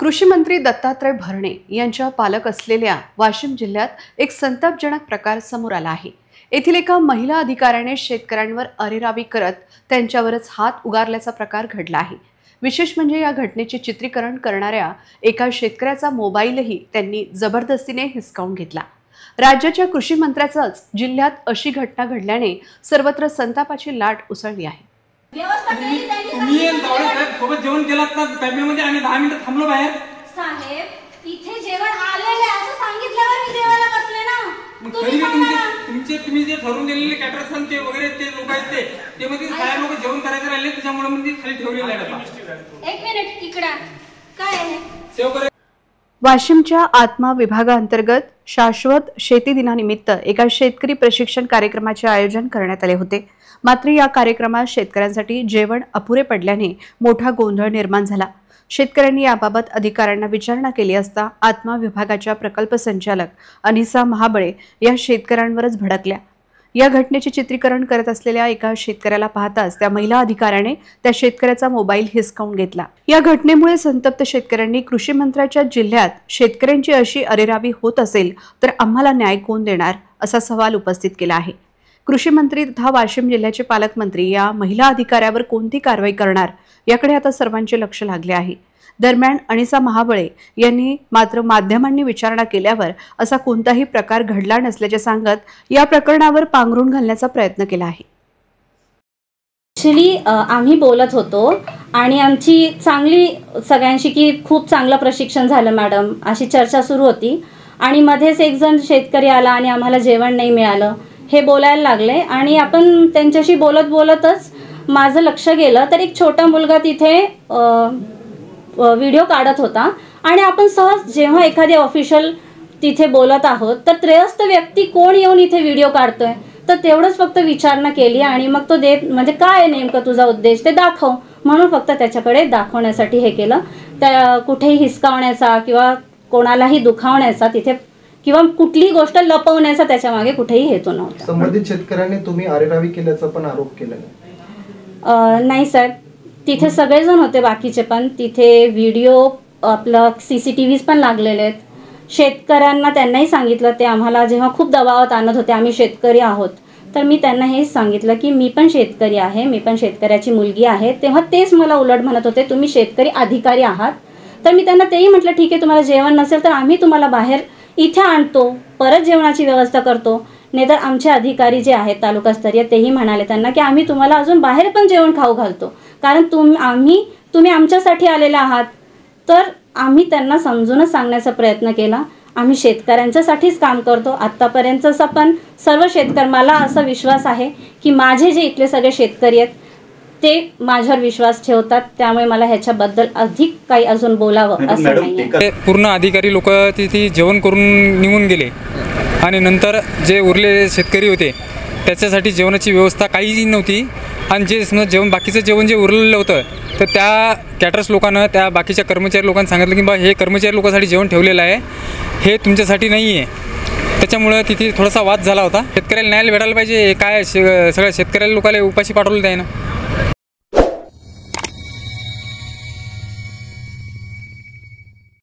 कृषी मंत्री दत्तात्रय भरणे यांच्या पालक असलेल्या वाशिम जिल्ह्यात एक संतापजनक प्रकार समोर आला आहे। येथील एका महिला अधिकाऱ्याने शेतकऱ्यांवर अरेरावी करत त्यांच्यावरच हात उगारल्याचा प्रकार घडला आहे। विशेष म्हणजे या घटनेचे चित्रीकरण करणाऱ्या एका शेतकऱ्याचा मोबाईलही त्यांनी जबरदस्तीने हिसकावून घेतला। राज्याच्या कृषी मंत्र्याचाच जिल्ह्यात अशी घटना घडल्याने सर्वत्र संतापाची लाट उसळली आहे। तुम्ही जावळे साहेब सोबत जेवण केलात का कॅबिनेटमध्ये? आम्ही 10 मिनिटं थांबलो बाहेर। साहेब इथे जेवण आलेले असं सांगितल्यावर मी जेवायला बसले ना। तुम्ही जे ठरवून दिलेले कॅटरसन ते वगैरे ते लोक आहेत ते मध्ये साहेब लोक जेवण करायचं राहिले त्याच्यामुळे म्हणजे खाली ठेवलेला आहे डबा। एक मिनिट इकडे काय आहे? सेव करे। वाशिमच्या आत्मा विभागाअंतर्गत शाश्वत शेती दिनानिमित्त एका शेतकरी प्रशिक्षण कार्यक्रमाचे आयोजन करण्यात आले होते। मात्र या कार्यक्रमात शेतकऱ्यांसाठी जेवण अपुरे पडल्याने मोठा गोंधळ निर्माण झाला। शेतकऱ्यांनी याबाबत अधिकाऱ्यांना विचारणा केली असता आत्मा विभागाच्या प्रकल्प संचालक अनिसा महाबळे या शेतकऱ्यांवरच भडकल्या। या घटनेचे चित्रीकरण करत असलेल्या एका शेतकऱ्याला पाहताच त्या महिला अधिकाऱ्याने त्या शेतकऱ्याचा मोबाईल हिसकावून घेतला। या घटनेमुळे संतप्त शेतकऱ्यांनी कृषी मंत्र्याच्या जिल्ह्यात शेतकऱ्यांची अशी अरेरावी होत असेल तर आम्हाला न्याय कोण देणार असा सवाल उपस्थित केला आहे। कृषी मंत्री तथा वाशिम जिल्ह्याचे पालकमंत्री या महिला अधिकाऱ्यावर कोणती कारवाई करणार याकडे आता सर्वांचे लक्ष लागले आहे। दरम्यान अनिसा महाबळे यांनी मात्र माध्यमांनी विचारणा केल्यावर असा कोणताही प्रकार घडला नसल्याचे सांगत या प्रकरणावर पांघरून घालण्याचा प्रयत्न केला आहे। ॲक्च्युली आम्ही बोलत होतो आणि आमची चांगली सगळ्यांशी की खूप चांगलं प्रशिक्षण झालं मॅडम अशी चर्चा सुरू होती आणि मध्येच एक जण शेतकरी आला आणि आम्हाला जेवण नाही मिळालं हे बोलायला लागले आणि आपण त्यांच्याशी बोलतच माझं लक्ष गेलं तर एक छोटा मुलगा तिथे व्हिडिओ काढत होता आणि आपण सहज जेव्हा एखादी ऑफिशियल तिथे बोलत आहोत तर त्रयस्थ व्यक्ती कोण येऊन इथे व्हिडिओ काढतोय तर तेवढंच फक्त विचारणा केली आणि मग तो म्हणजे काय नेमकं तुझा उद्देश ते दाखव म्हणून फक्त त्याच्याकडे दाखवण्यासाठी हे केलं। त्या कुठेही हिसकावण्याचा किंवा कोणालाही दुखावण्याचा तिथे किंवा कुठलीही गोष्ट लपवण्याचा त्याच्या मागे कुठेही हेतू नव्हता। संबंधित शेतकऱ्यांनी तुम्ही अरेरावी केल्याचा पण आरोप केला नाही साहेब, तिथे सगळेजण होते बाकीचे पण तिथे व्हिडिओ आपलं CCTVs पण लागलेले आहेत। शेतकऱ्यांना त्यांनाही सांगितलं ते आम्हाला जेव्हा खूप दबावात आणत होते आम्ही शेतकरी आहोत तर मी त्यांना हेच सांगितलं की मी पण शेतकरी आहे, मी पण शेतकऱ्याची मुलगी आहे। तेव्हा तेच मला उलट म्हणत होते तुम्ही शेतकरी अधिकारी आहात तर मी त्यांना तेही म्हटलं ठीक आहे तुम्हाला जेवण नसेल तर आम्ही तुम्हाला बाहेर इथे आणतो परत जेवणाची व्यवस्था करतो। नाहीतर आमचे अधिकारी जे आहेत तालुकास्तरीय तेही म्हणाले त्यांना की आम्ही तुम्हाला अजून बाहेर पण जेवण खाऊ घालतो कारण तुम्ही आमच्यासाठी आलेले आहात। तर आम्ही त्यांना समजूनच सांगण्याचा प्रयत्न केला आम्ही शेतकऱ्यांच्यासाठीच काम करतो आत्तापर्यंतचा पण सर्व शेतकरी मला असा विश्वास आहे की माझे जे इथले सगळे शेतकरी आहेत ते माझ्यावर विश्वास ठेवतात त्यामुळे मला ह्याच्याबद्दल अधिक काही अजून बोलावं असं नाही। पूर्ण अधिकारी लोक तिथे जेवण करून निघून गेले आणि नंतर जे उरलेले शेतकरी होते त्याच्यासाठी जेवणाची व्यवस्था काहीही नव्हती आणि जे समजा बाकीचं जेवण जे उरलेलं होतं तर त्या कॅटरर्स लोकांना त्या बाकीच्या कर्मचारी लोकांना सांगितलं की बा हे कर्मचारी लोकांसाठी जेवण ठेवलेलं आहे हे तुमच्यासाठी नाही आहे। त्याच्यामुळं तिथे थोडासा वाद झाला होता। शेतकऱ्याला न्याय भेटायला पाहिजे काय सगळ्या शेतकऱ्याला लोकांना उपाशी पाठवलं आहे ना।